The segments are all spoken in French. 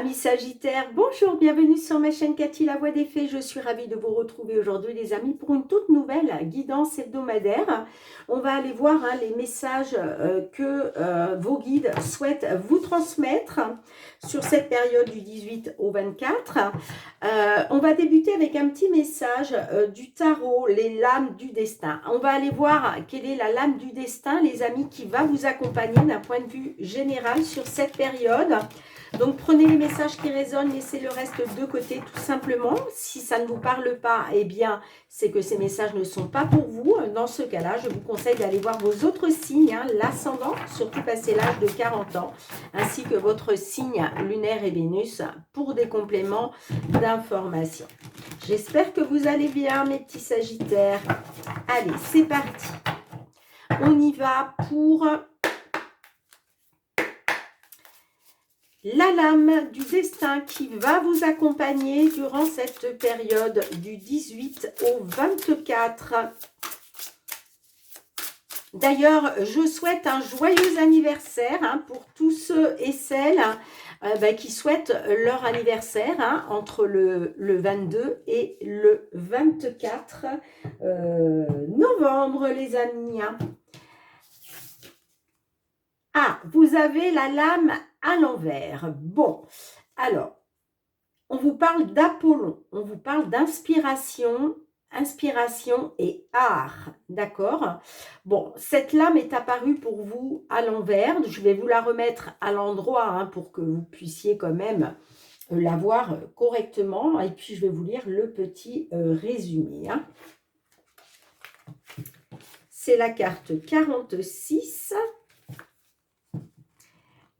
Amis Sagittaires, bonjour, bienvenue sur ma chaîne Cathy La Voix des Fées. Je suis ravie de vous retrouver aujourd'hui les amis pour une toute nouvelle guidance hebdomadaire. On va aller voir les messages que vos guides souhaitent vous transmettre sur cette période du 18 au 24. On va débuter avec un petit message du tarot, les lames du destin. On va aller voir quelle est la lame du destin, les amis, qui va vous accompagner d'un point de vue général sur cette période. Donc, prenez les messages qui résonnent, laissez le reste de côté tout simplement. Si ça ne vous parle pas, eh bien, c'est que ces messages ne sont pas pour vous. Dans ce cas-là, je vous conseille d'aller voir vos autres signes, l'ascendant, surtout passé l'âge de 40 ans, ainsi que votre signe lunaire et Vénus pour des compléments d'information. J'espère que vous allez bien, mes petits Sagittaires. Allez, c'est parti. On y va pour la lame du destin qui va vous accompagner durant cette période du 18 au 24. D'ailleurs, je souhaite un joyeux anniversaire pour tous ceux et celles qui souhaitent leur anniversaire entre le 22 et le 24 novembre, les amis. Ah, vous avez la lame à l'envers. Bon, alors, on vous parle d'Apollon, on vous parle d'inspiration, inspiration et art, d'accord? Bon, cette lame est apparue pour vous à l'envers. Je vais vous la remettre à l'endroit pour que vous puissiez quand même la voir correctement. Et puis, je vais vous lire le petit résumé. C'est la carte 46.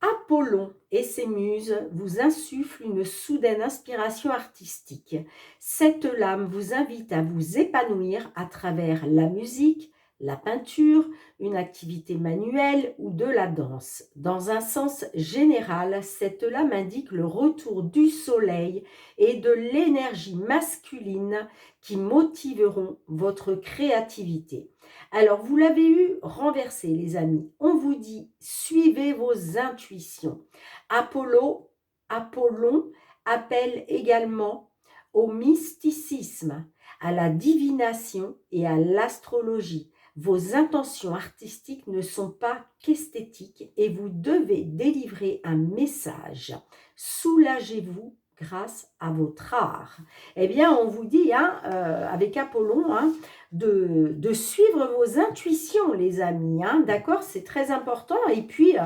Apollon et ses muses vous insufflent une soudaine inspiration artistique. Cette lame vous invite à vous épanouir à travers la musique, la peinture, une activité manuelle ou de la danse. Dans un sens général, cette lame indique le retour du soleil et de l'énergie masculine qui motiveront votre créativité. Alors, vous l'avez eu renversé, les amis. On vous dit, suivez vos intuitions. Apollon appelle également au mysticisme, à la divination et à l'astrologie. Vos intentions artistiques ne sont pas qu'esthétiques et vous devez délivrer un message. Soulagez-vous grâce à votre art. Eh bien, on vous dit, avec Apollon, de suivre vos intuitions, les amis, d'accord? C'est très important. Et puis,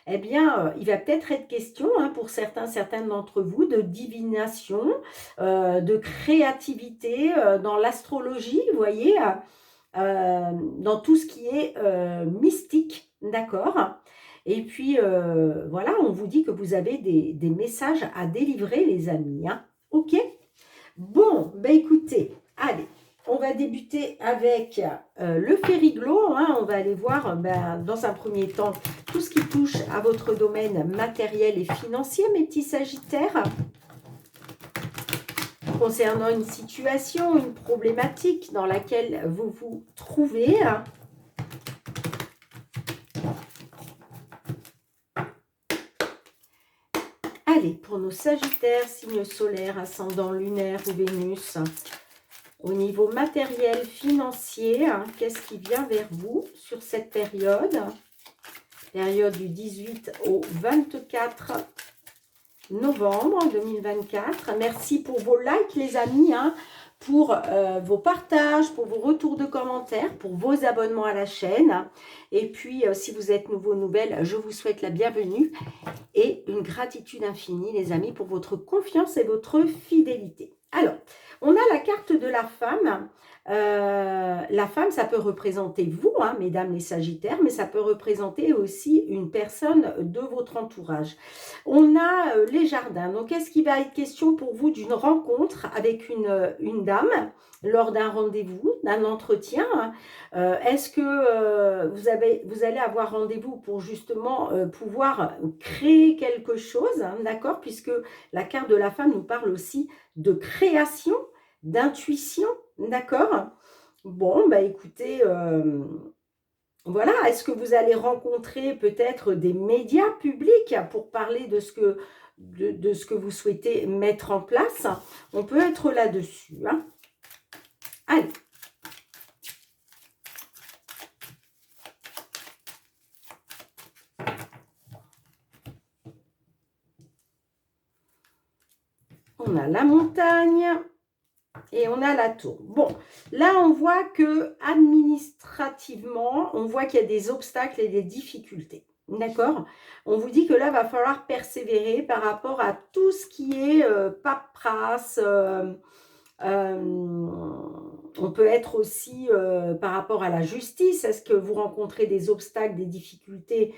il va peut-être être question, pour certaines d'entre vous, de divination, de créativité dans l'astrologie, vous voyez, dans tout ce qui est mystique, d'accord? Et puis, voilà, on vous dit que vous avez des messages à délivrer, les amis, ok? Bon, écoutez, allez, on va débuter avec le Fériglo. On va aller voir, dans un premier temps, tout ce qui touche à votre domaine matériel et financier, mes petits Sagittaires. Concernant une situation, une problématique dans laquelle vous vous trouvez. Allez, pour nos Sagittaires, signe solaire, ascendant lunaire ou Vénus, au niveau matériel, financier, qu'est-ce qui vient vers vous sur cette période? Période du 18 au 24 novembre 2024. Merci pour vos likes, les amis, pour vos partages, pour vos retours de commentaires, pour vos abonnements à la chaîne. Et puis, si vous êtes nouveau, nouvelle, je vous souhaite la bienvenue et une gratitude infinie, les amis, pour votre confiance et votre fidélité. Alors, on a la carte de la femme. La femme, ça peut représenter vous, mesdames les Sagittaires, mais ça peut représenter aussi une personne de votre entourage. On a les jardins. Donc, est-ce qu'il va être question pour vous d'une rencontre avec une dame lors d'un rendez-vous, d'un entretien? Est-ce que vous allez avoir rendez-vous pour justement pouvoir créer quelque chose, d'accord? Puisque la carte de la femme nous parle aussi de création, d'intuition, d'accord? Bon, écoutez, voilà, est-ce que vous allez rencontrer peut-être des médias publics pour parler de ce que vous souhaitez mettre en place? On peut être là-dessus, hein. Allez. On a la montagne et on a la tour. Bon, là, on voit que administrativement, on voit qu'il y a des obstacles et des difficultés. D'accord? On vous dit que là, il va falloir persévérer par rapport à tout ce qui est paperasse. On peut être aussi par rapport à la justice. Est-ce que vous rencontrez des obstacles, des difficultés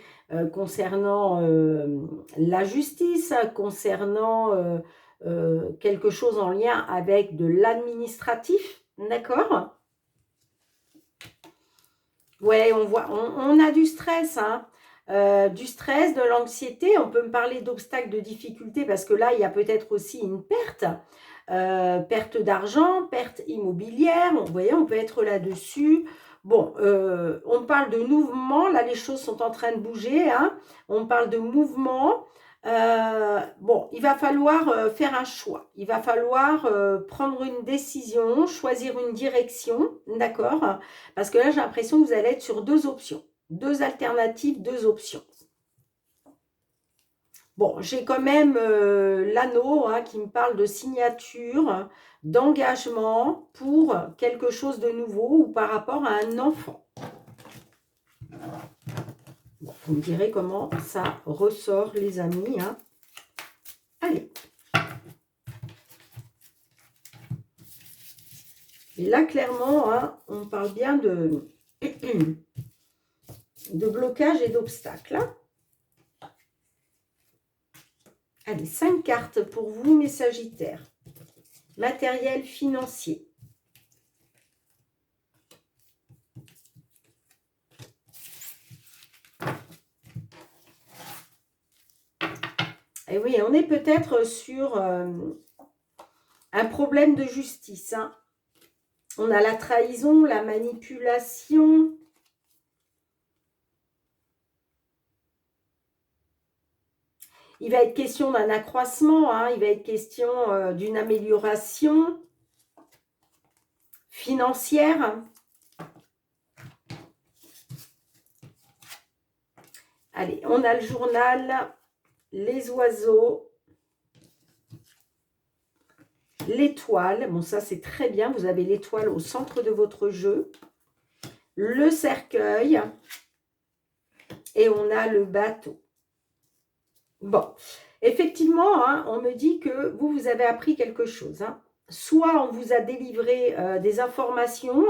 concernant la justice, concernant quelque chose en lien avec de l'administratif? D'accord? Ouais, on voit, on a du stress, hein. Du stress, de l'anxiété. On peut me parler d'obstacles, de difficultés parce que là, il y a peut-être aussi une perte. Perte d'argent, perte immobilière. Vous voyez, on peut être là-dessus. Bon, on parle de mouvement. Là, les choses sont en train de bouger, hein. On parle de mouvement. Bon, il va falloir faire un choix. Il va falloir prendre une décision, choisir une direction, d'accord? Parce que là, j'ai l'impression que vous allez être sur deux options. Deux alternatives, deux options. Bon, j'ai quand même l'anneau hein, qui me parle de signature, d'engagement pour quelque chose de nouveau ou par rapport à un enfant. Bon, vous me direz comment ça ressort, les amis. Hein. Allez. Et là, clairement, hein, on parle bien de blocage et d'obstacles. Hein. Allez, 5 cartes pour vous, mes Sagittaires. Matériel financier. Et oui, on est peut-être sur un problème de justice. Hein. On a la trahison, la manipulation. Il va être question d'un accroissement, hein, il va être question d'une amélioration financière. Allez, on a le journal, les oiseaux, l'étoile. Bon, ça, c'est très bien. Vous avez l'étoile au centre de votre jeu. Le cercueil. Et on a le bateau. Bon, effectivement, hein, on me dit que vous avez appris quelque chose. Hein. Soit on vous a délivré des informations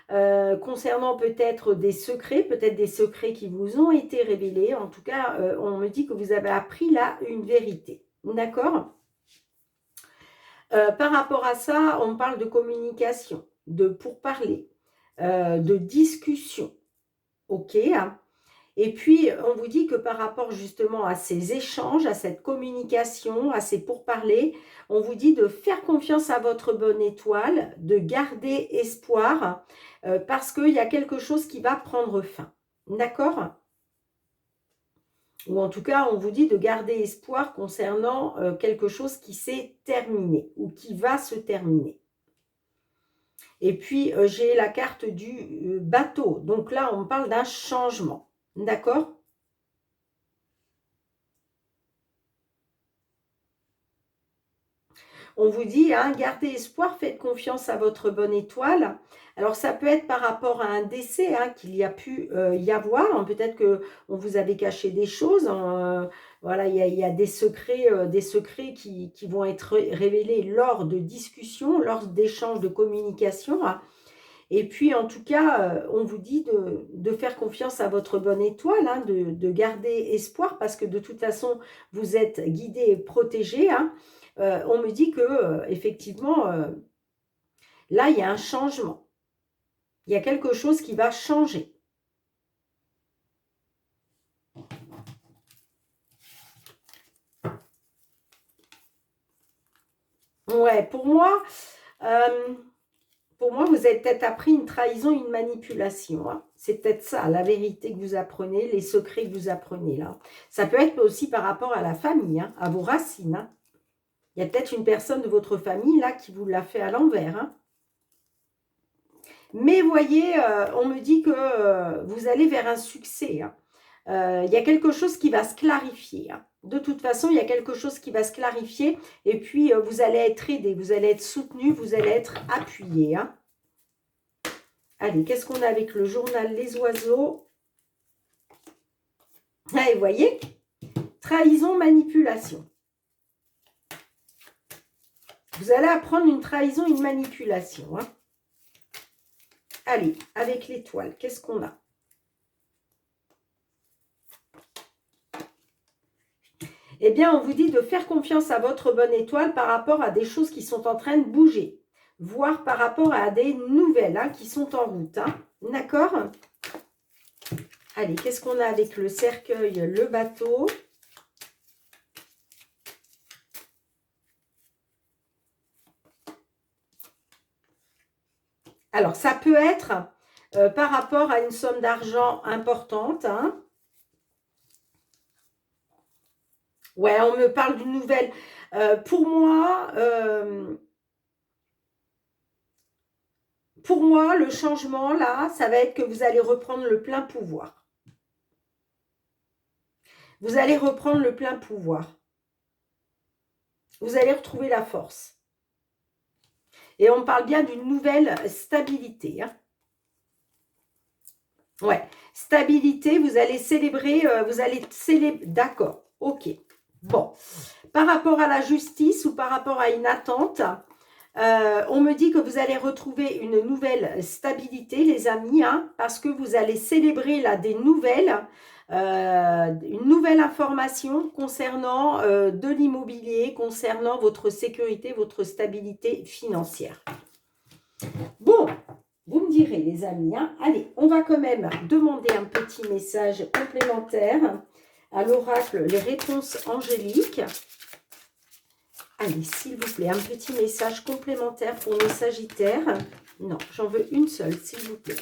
concernant peut-être des secrets qui vous ont été révélés. En tout cas, on me dit que vous avez appris là une vérité. D'accord? Par rapport à ça, on parle de communication, de pourparler, de discussion. OK, hein. Et puis, on vous dit que par rapport justement à ces échanges, à cette communication, à ces pourparlers, on vous dit de faire confiance à votre bonne étoile, de garder espoir, parce qu'il y a quelque chose qui va prendre fin. D'accord? Ou en tout cas, on vous dit de garder espoir concernant quelque chose qui s'est terminé ou qui va se terminer. Et puis, j'ai la carte du bateau. Donc là, on parle d'un changement. D'accord? On vous dit, hein, gardez espoir, faites confiance à votre bonne étoile. Alors, ça peut être par rapport à un décès hein, qu'il y a pu y avoir. Peut-être qu'on vous avait caché des choses. Voilà, il y a des secrets qui vont être révélés lors de discussions, lors d'échanges de communication. Hein. Et puis, en tout cas, on vous dit de faire confiance à votre bonne étoile, hein, de garder espoir, parce que de toute façon, vous êtes guidé et protégé. Hein. On me dit que effectivement, là, il y a un changement. Il y a quelque chose qui va changer. Ouais, pour moi, pour moi, vous avez peut-être appris une trahison, une manipulation. Hein. C'est peut-être ça, la vérité que vous apprenez, les secrets que vous apprenez là. Ça peut être aussi par rapport à la famille, hein, à vos racines. Hein. Il y a peut-être une personne de votre famille là qui vous l'a fait à l'envers. Hein. Mais voyez, on me dit que vous allez vers un succès. Hein. Il y a quelque chose qui va se clarifier. Hein. De toute façon, il y a quelque chose qui va se clarifier. Et puis, vous allez être aidé, vous allez être soutenu, vous allez être appuyé. Hein. Allez, qu'est-ce qu'on a avec le journal Les Oiseaux? Allez, vous voyez? Trahison, manipulation. Vous allez apprendre une trahison, une manipulation. Hein. Allez, avec l'étoile, qu'est-ce qu'on a? Eh bien, on vous dit de faire confiance à votre bonne étoile par rapport à des choses qui sont en train de bouger. Voire par rapport à des nouvelles hein, qui sont en route. Hein. D'accord? Allez, qu'est-ce qu'on a avec le cercueil, le bateau? Alors, ça peut être par rapport à une somme d'argent importante. Hein. Ouais, on me parle d'une nouvelle. Pour moi, le changement, là, ça va être que vous allez reprendre le plein pouvoir. Vous allez reprendre le plein pouvoir. Vous allez retrouver la force. Et on parle bien d'une nouvelle stabilité. Hein. Ouais, stabilité, vous allez célébrer, d'accord, ok. Bon, par rapport à la justice ou par rapport à une attente, on me dit que vous allez retrouver une nouvelle stabilité, les amis, hein, parce que vous allez célébrer là des nouvelles, une nouvelle information concernant de l'immobilier, concernant votre sécurité, votre stabilité financière. Bon, vous me direz les amis, hein, allez, on va quand même demander un petit message complémentaire à l'oracle, les réponses angéliques. Allez, s'il vous plaît, un petit message complémentaire pour les Sagittaires. Non, j'en veux une seule, s'il vous plaît.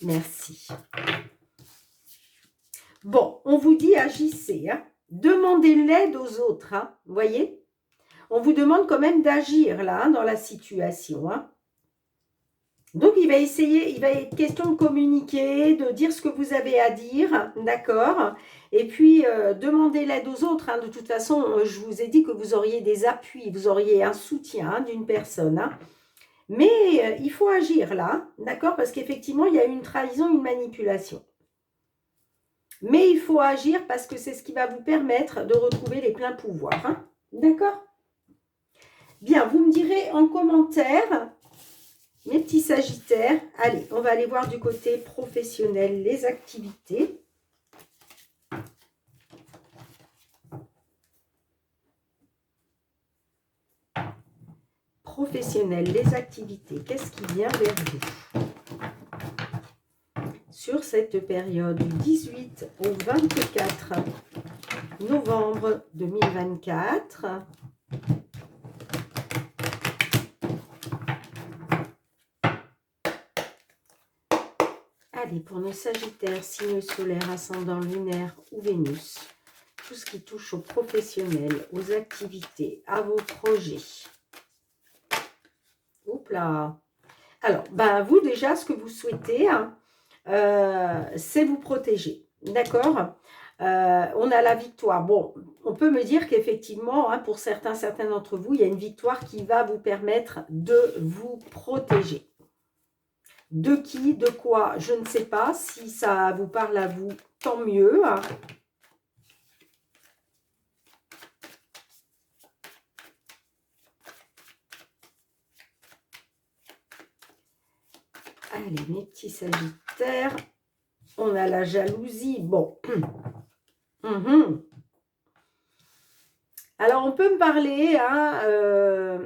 Merci. Bon, on vous dit agissez. Hein. Demandez l'aide aux autres. Hein, vous voyez? On vous demande quand même d'agir là, hein, dans la situation. Hein. Donc, il va être question de communiquer, de dire ce que vous avez à dire, d'accord? Et puis, demandez l'aide aux autres. Hein. De toute façon, je vous ai dit que vous auriez des appuis, vous auriez un soutien hein, d'une personne. Hein. Mais il faut agir là, d'accord? Parce qu'effectivement, il y a une trahison, une manipulation. Mais il faut agir parce que c'est ce qui va vous permettre de retrouver les pleins pouvoirs. Hein. D'accord? Bien, vous me direz en commentaire... Mes petits Sagittaires, allez, on va aller voir du côté professionnel les activités. Professionnel, les activités, qu'est-ce qui vient vers vous sur cette période du 18 au 24 novembre 2024 ? Allez, pour nos Sagittaires, signe solaire, ascendant lunaire ou Vénus, tout ce qui touche aux professionnels, aux activités, à vos projets. Oups là. Alors, vous déjà, ce que vous souhaitez, hein, c'est vous protéger. D'accord? On a la victoire. Bon, on peut me dire qu'effectivement, hein, pour certains d'entre vous, il y a une victoire qui va vous permettre de vous protéger. De qui, de quoi, je ne sais pas. Si ça vous parle à vous, tant mieux. Allez, mes petits Sagittaires. On a la jalousie. Bon. Alors, on peut me parler... Hein,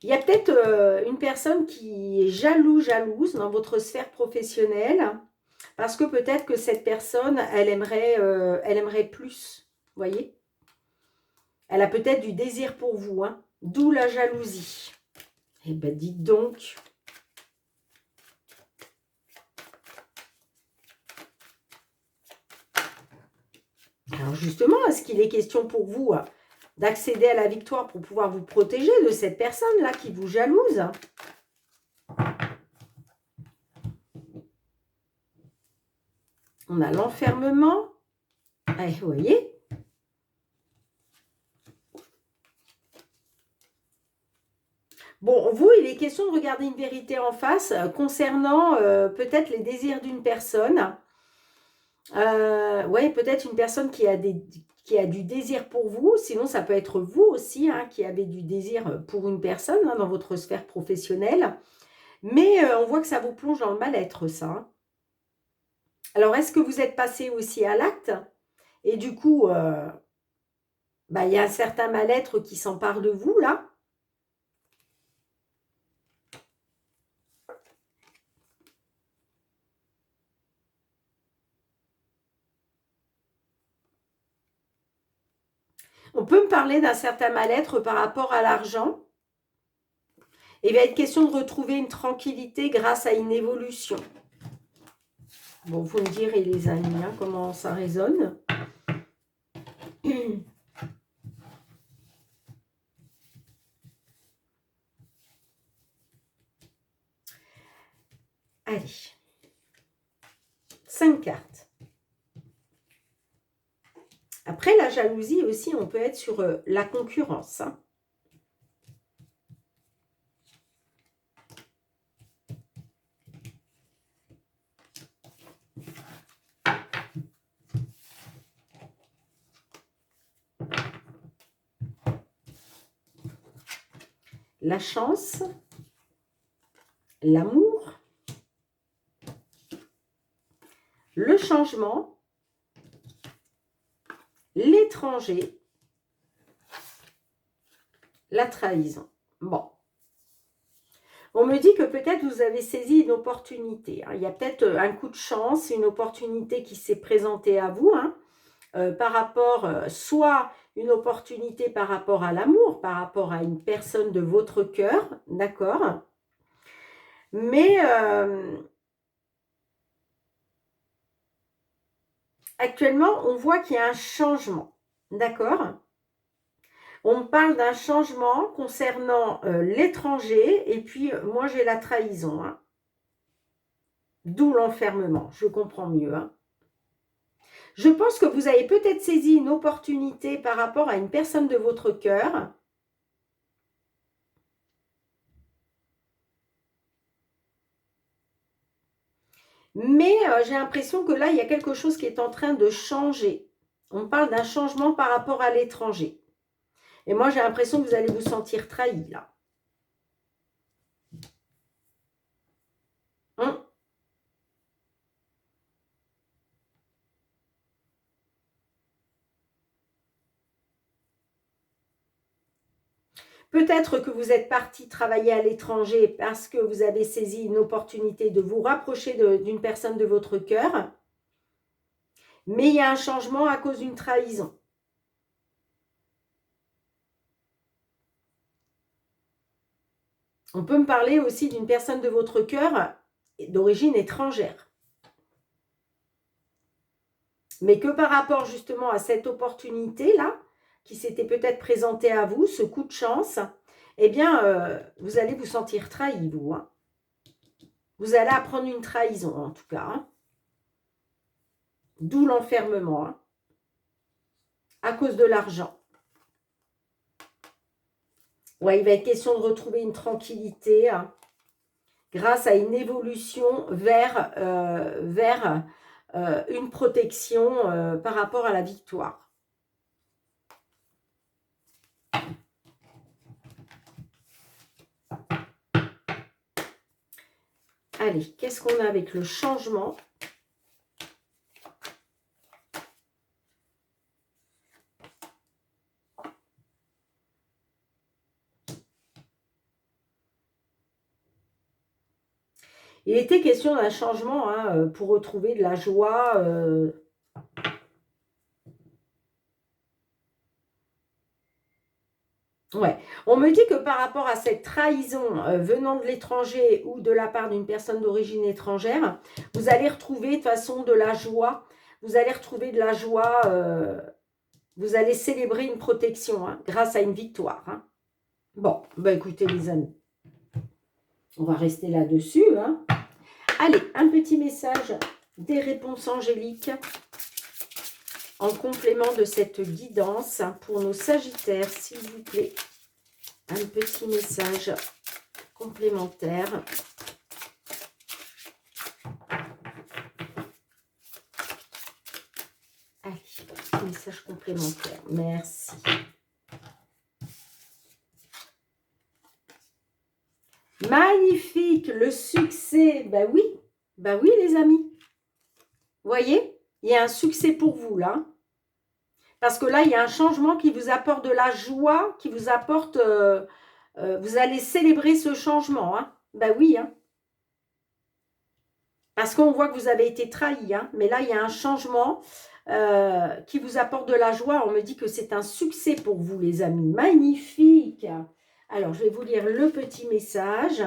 il y a peut-être une personne qui est jalouse dans votre sphère professionnelle parce que peut-être que cette personne, elle aimerait plus, vous voyez? Elle a peut-être du désir pour vous, hein, d'où la jalousie. Eh bien, dites donc. Alors justement, est-ce qu'il est question pour vous d'accéder à la victoire pour pouvoir vous protéger de cette personne-là qui vous jalouse? On a l'enfermement. Eh, vous voyez? Bon, vous, il est question de regarder une vérité en face concernant peut-être les désirs d'une personne. Oui, peut-être une personne qui a du désir pour vous. Sinon, ça peut être vous aussi hein, qui avez du désir pour une personne hein, dans votre sphère professionnelle. Mais on voit que ça vous plonge dans le mal-être, ça. Hein. Alors, est-ce que vous êtes passé aussi à l'acte? Et du coup, bah, y a un certain mal-être qui s'empare de vous, là. On peut me parler d'un certain mal-être par rapport à l'argent. Il va être question de retrouver une tranquillité grâce à une évolution. Bon, vous me direz, les amis, hein, comment ça résonne. Allez. 5 cartes. Après, la jalousie aussi, on peut être sur la concurrence. Hein. La chance, l'amour, le changement, l'étranger, la trahison. Bon. On me dit que peut-être vous avez saisi une opportunité. Hein. Il y a peut-être un coup de chance, une opportunité qui s'est présentée à vous, hein, par rapport, soit une opportunité par rapport à l'amour, par rapport à une personne de votre cœur, d'accord? Mais actuellement, on voit qu'il y a un changement, d'accord? On me parle d'un changement concernant l'étranger et puis moi j'ai la trahison, hein. D'où l'enfermement, je comprends mieux. Hein. Je pense que vous avez peut-être saisi une opportunité par rapport à une personne de votre cœur. Mais j'ai l'impression que là, il y a quelque chose qui est en train de changer. On parle d'un changement par rapport à l'étranger. Et moi, j'ai l'impression que vous allez vous sentir trahi, là. Hum. Peut-être que vous êtes parti travailler à l'étranger parce que vous avez saisi une opportunité de vous rapprocher d'une personne de votre cœur. Mais il y a un changement à cause d'une trahison. On peut me parler aussi d'une personne de votre cœur d'origine étrangère. Mais que par rapport justement à cette opportunité-là, qui s'était peut-être présentée à vous, ce coup de chance, eh bien, vous allez vous sentir trahi, vous. Hein. Vous allez apprendre une trahison, en tout cas. Hein. D'où l'enfermement, hein, à cause de l'argent. Ouais, il va être question de retrouver une tranquillité hein, grâce à une évolution vers une protection par rapport à la victoire. Allez, qu'est-ce qu'on a avec le changement ? Il était question d'un changement hein, pour retrouver de la joie. Ouais, on me dit que par rapport à cette trahison venant de l'étranger ou de la part d'une personne d'origine étrangère, vous allez retrouver de toute façon de la joie, vous allez retrouver de la joie, vous allez célébrer une protection grâce à une victoire. Bon, bah écoutez les amis, on va rester là-dessus. Allez, un petit message des réponses angéliques en complément de cette guidance pour nos Sagittaires, s'il vous plaît. Un petit message complémentaire. Allez, message complémentaire. Merci. Magnifique, le succès. Ben oui les amis. Vous voyez, il y a un succès pour vous là. Parce que là, il y a un changement qui vous apporte de la joie, qui vous apporte... vous allez célébrer ce changement. Ben oui. Parce qu'on voit que vous avez été trahi. Mais là, il y a un changement qui vous apporte de la joie. On me dit que c'est un succès pour vous, les amis. Magnifique. Alors, je vais vous lire le petit message.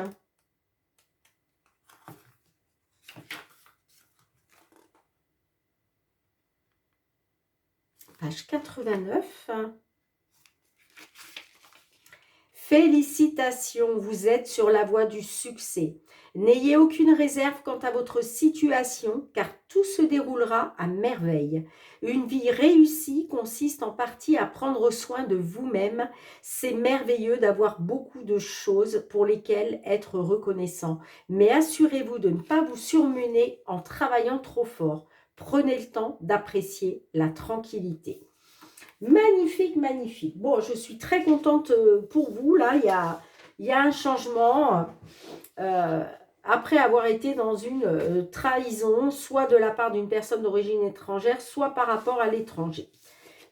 Page 89. Félicitations, vous êtes sur la voie du succès. N'ayez aucune réserve quant à votre situation, car tout se déroulera à merveille. Une vie réussie consiste en partie à prendre soin de vous-même. C'est merveilleux d'avoir beaucoup de choses pour lesquelles être reconnaissant. Mais assurez-vous de ne pas vous surmener en travaillant trop fort. Prenez le temps d'apprécier la tranquillité. Magnifique, magnifique. Bon, je suis très contente pour vous. Là, il y a un changement après avoir été dans une trahison, soit de la part d'une personne d'origine étrangère, soit par rapport à l'étranger.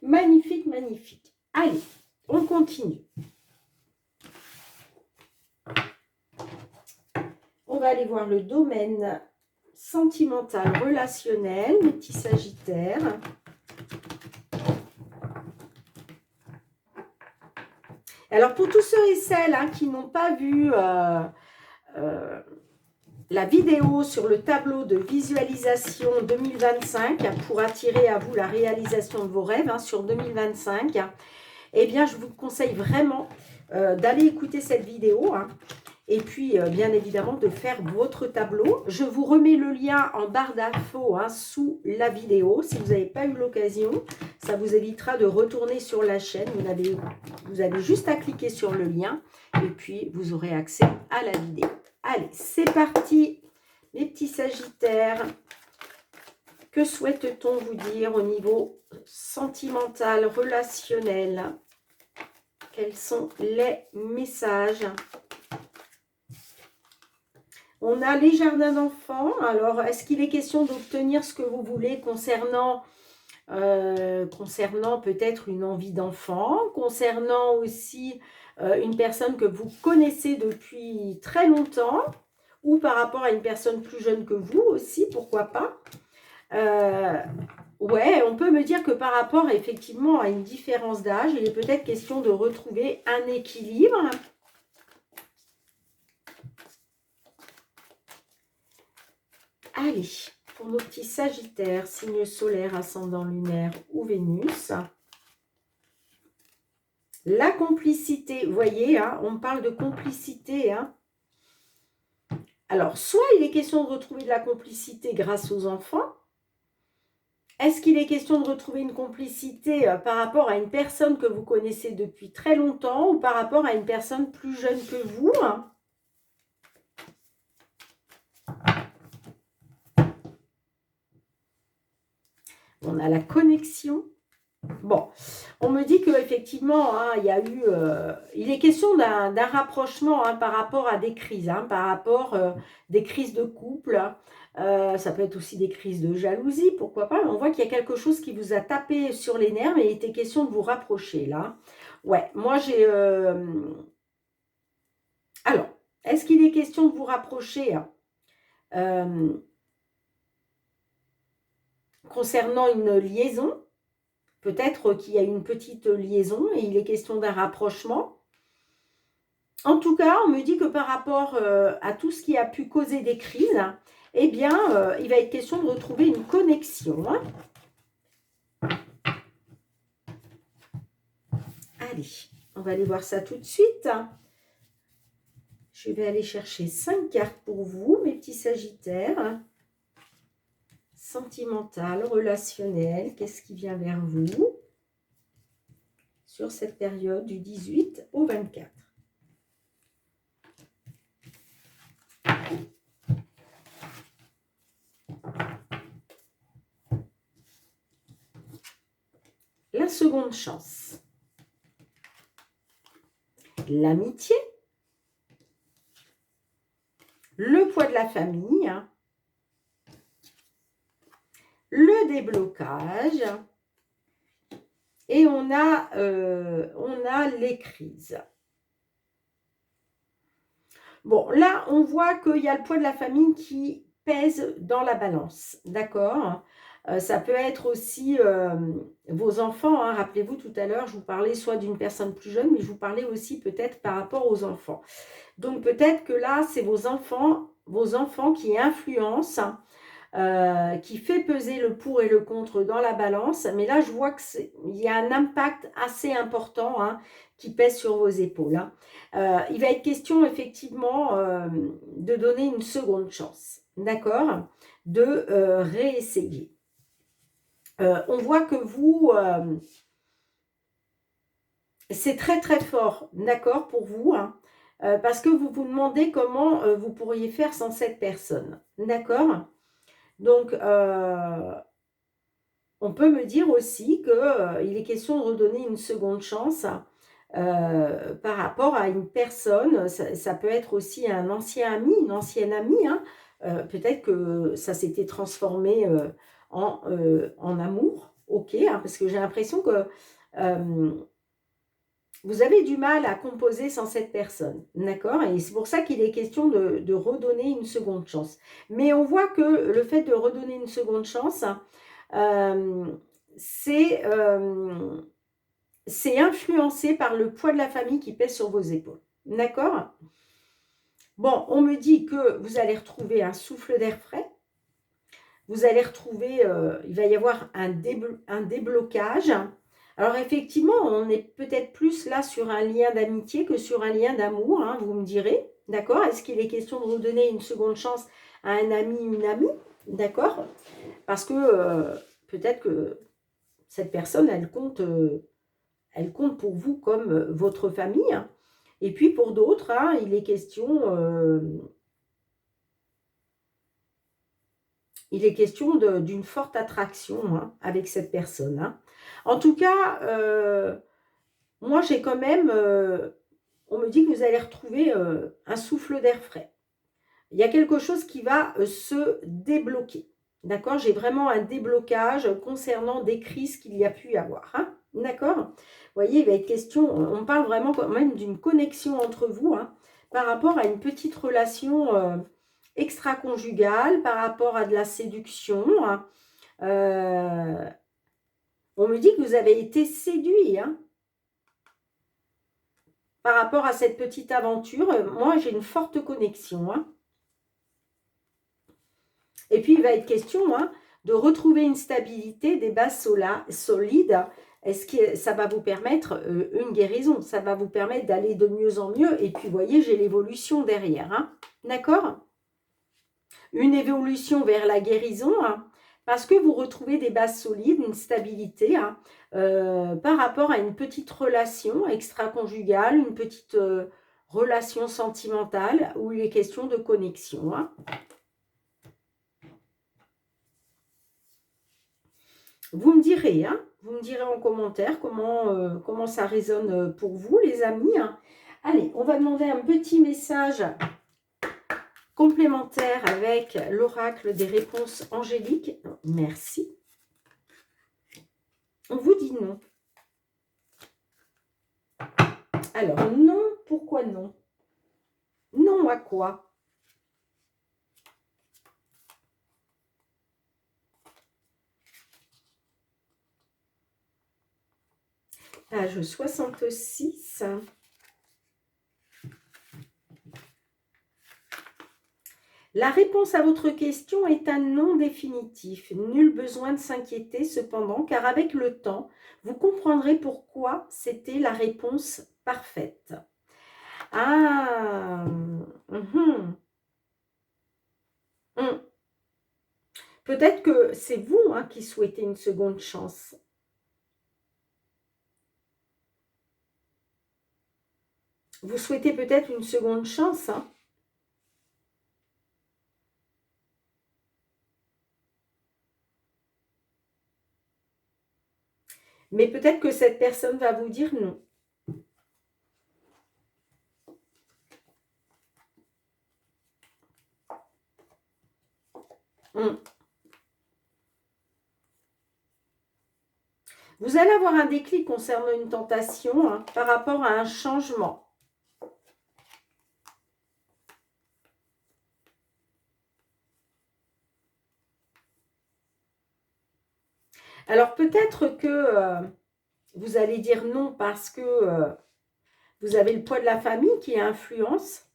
Magnifique, magnifique. Allez, on continue. On va aller voir le domaine sentimental, relationnel, mes petits sagittaires. Alors, pour tous ceux et celles qui n'ont pas vu la vidéo sur le tableau de visualisation 2025 pour attirer à vous la réalisation de vos rêves sur 2025, eh bien, je vous conseille vraiment d'aller écouter cette vidéo et puis, bien évidemment, de faire votre tableau. Je vous remets le lien en barre d'infos sous la vidéo. Si vous n'avez pas eu l'occasion, ça vous évitera de retourner sur la chaîne. Vous avez juste à cliquer sur le lien et puis vous aurez accès à la vidéo. Allez, c'est parti, les petits sagittaires. Que souhaite-t-on vous dire au niveau sentimental, relationnel? Quels sont les messages? On a les jardins d'enfants. Alors, est-ce qu'il est question d'obtenir ce que vous voulez concernant peut-être une envie d'enfant, concernant aussi une personne que vous connaissez depuis très longtemps, ou par rapport à une personne plus jeune que vous aussi, pourquoi pas. Ouais, on peut me dire que par rapport effectivement à une différence d'âge, il est peut-être question de retrouver un équilibre. Allez, pour nos petits sagittaires, signe solaire, ascendant lunaire ou Vénus. La complicité, vous voyez, on parle de complicité. Alors, soit il est question de retrouver de la complicité grâce aux enfants. Est-ce qu'il est question de retrouver une complicité par rapport à une personne que vous connaissez depuis très longtemps ou par rapport à une personne plus jeune que vous? On a la connexion. Bon, on me dit qu'effectivement, il y a eu... il est question d'un rapprochement par rapport à des crises, par rapport des crises de couple. Ça peut être aussi des crises de jalousie, pourquoi pas. On voit qu'il y a quelque chose qui vous a tapé sur les nerfs, mais il était question de vous rapprocher, là. Ouais, moi j'ai... Alors, est-ce qu'il est question de vous rapprocher concernant une liaison? Peut-être qu'il y a une petite liaison et il est question d'un rapprochement. En tout cas, on me dit que par rapport à tout ce qui a pu causer des crises, eh bien, il va être question de retrouver une connexion. Hein. Allez, on va aller voir ça tout de suite. Je vais aller chercher 5 cartes pour vous, mes petits sagittaires. Sentimental, relationnel, qu'est-ce qui vient vers vous sur cette période du 18 au 24? La seconde chance. L'amitié. Le poids de la famille. Le déblocage. Et on a les crises. Bon, là, on voit qu'il y a le poids de la famille qui pèse dans la balance. D'accord? Ça peut être aussi vos enfants. Hein. Rappelez-vous, tout à l'heure, je vous parlais soit d'une personne plus jeune, mais je vous parlais aussi peut-être par rapport aux enfants. Donc, peut-être que là, c'est vos enfants qui influencent, qui fait peser le pour et le contre dans la balance. Mais là, je vois qu'il y a un impact assez important hein, qui pèse sur vos épaules. Hein. Il va être question effectivement de donner une seconde chance, d'accord? De réessayer. On voit que vous, c'est très très fort, d'accord, pour vous, hein, parce que vous vous demandez comment vous pourriez faire sans cette personne, d'accord? Donc, on peut me dire aussi qu'il est question de redonner une seconde chance par rapport à une personne. Ça peut être aussi un ancien ami, une ancienne amie. Hein. Peut-être que ça s'était transformé en amour. Ok, hein, parce que j'ai l'impression que vous avez du mal à composer sans cette personne. D'accord? Et c'est pour ça qu'il est question de redonner une seconde chance. Mais on voit que le fait de redonner une seconde chance, c'est influencé par le poids de la famille qui pèse sur vos épaules. D'accord? Bon, on me dit que vous allez retrouver un souffle d'air frais. Vous allez retrouver, il va y avoir un déblocage. Alors effectivement, on est peut-être plus là sur un lien d'amitié que sur un lien d'amour, hein, vous me direz. D'accord? Est-ce qu'il est question de redonner une seconde chance à un ami, une amie? D'accord? Parce que peut-être que cette personne, elle compte pour vous comme votre famille. Et puis pour d'autres, hein, il est question d'une forte attraction hein, avec cette personne. Hein. En tout cas, moi j'ai quand même, on me dit que vous allez retrouver un souffle d'air frais. Il y a quelque chose qui va se débloquer. D'accord? J'ai vraiment un déblocage concernant des crises qu'il y a pu y avoir. Hein. D'accord? Vous voyez, il va être question, on parle vraiment quand même d'une connexion entre vous hein, par rapport à une petite relation extra-conjugale, par rapport à de la séduction. Hein. On me dit que vous avez été séduit hein, par rapport à cette petite aventure. Moi, j'ai une forte connexion. Hein. Et puis, il va être question hein, de retrouver une stabilité, des bases solides. Est-ce que ça va vous permettre une guérison? Ça va vous permettre d'aller de mieux en mieux. Et puis, vous voyez, j'ai l'évolution derrière. Hein. D'accord? Une évolution vers la guérison, hein, parce que vous retrouvez des bases solides, une stabilité hein, par rapport à une petite relation extra-conjugale, une petite relation sentimentale où il est question de connexion. Hein. Vous me direz, hein, vous me direz en commentaire comment ça résonne pour vous, les amis. Hein. Allez, on va demander un petit message complémentaire avec l'oracle des réponses angéliques. Merci. On vous dit non. Alors, non, pourquoi non? Non à quoi? Page 66. La réponse à votre question est un non définitif. Nul besoin de s'inquiéter cependant, car avec le temps, vous comprendrez pourquoi c'était la réponse parfaite. Ah, mhm, hum. Peut-être que c'est vous hein, qui souhaitez une seconde chance. Vous souhaitez peut-être une seconde chance, hein. Mais peut-être que cette personne va vous dire non. Hum. Vous allez avoir un déclic concernant une tentation hein, par rapport à un changement. Alors peut-être que vous allez dire non parce que vous avez le poids de la famille qui influence,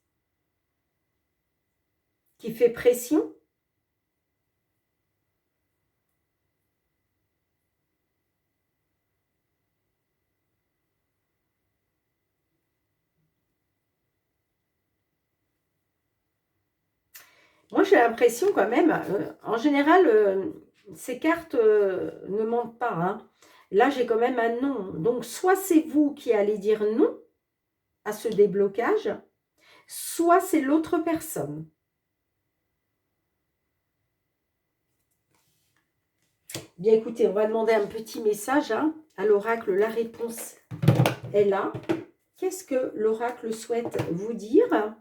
qui fait pression. Moi, j'ai l'impression quand même, en général, ces cartes ne mentent pas. Hein. Là, j'ai quand même un non. Donc, soit c'est vous qui allez dire non à ce déblocage, soit c'est l'autre personne. Bien, écoutez, on va demander un petit message hein, à l'oracle. La réponse est là. Qu'est-ce que l'oracle souhaite vous dire?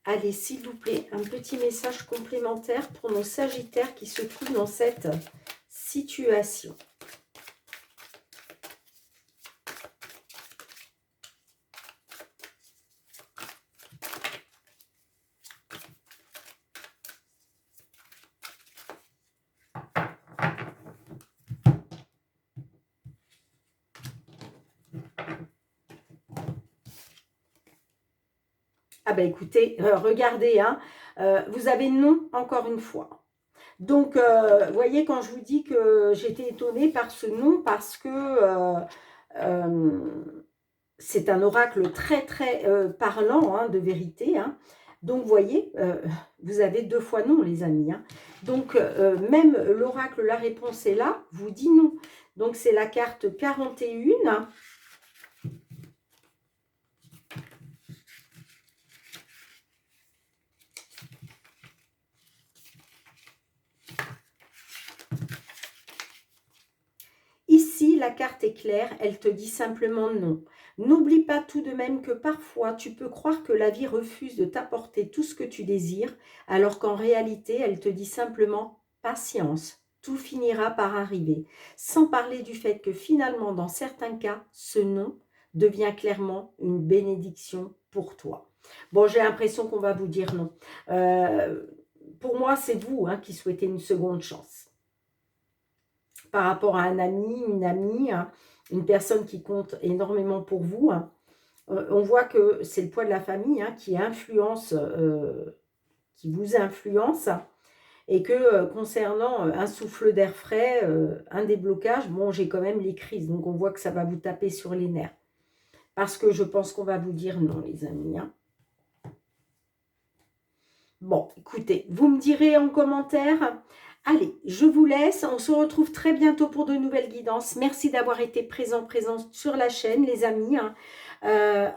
Allez, s'il vous plaît, un petit message complémentaire pour nos sagittaires qui se trouvent dans cette situation. Ah ben écoutez, regardez, hein, vous avez non encore une fois. Donc, vous voyez, quand je vous dis que j'étais étonnée par ce non, parce que c'est un oracle très, très parlant hein, de vérité. Hein. Donc, vous voyez, vous avez 2 fois non, les amis. Hein. Donc, même l'oracle, la réponse est là, vous dit non. Donc, c'est la carte 41. Ici, la carte est claire, elle te dit simplement non. N'oublie pas tout de même que parfois, tu peux croire que la vie refuse de t'apporter tout ce que tu désires, alors qu'en réalité, elle te dit simplement patience. Tout finira par arriver. Sans parler du fait que finalement, dans certains cas, ce non devient clairement une bénédiction pour toi. Bon, j'ai l'impression qu'on va vous dire non. Pour moi, c'est vous hein, qui souhaitez une seconde chance par rapport à un ami, une amie, hein, une personne qui compte énormément pour vous. Hein. On voit que c'est le poids de la famille hein, qui influence, qui vous influence, et que concernant un souffle d'air frais, un déblocage, bon, j'ai quand même les crises, donc on voit que ça va vous taper sur les nerfs. Parce que je pense qu'on va vous dire non, les amis. Hein. Bon, écoutez, vous me direz en commentaire. Allez, je vous laisse. On se retrouve très bientôt pour de nouvelles guidances. Merci d'avoir été présente sur la chaîne, les amis. Hein.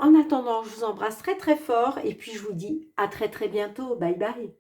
En attendant, je vous embrasse très très fort et puis je vous dis à très très bientôt. Bye bye.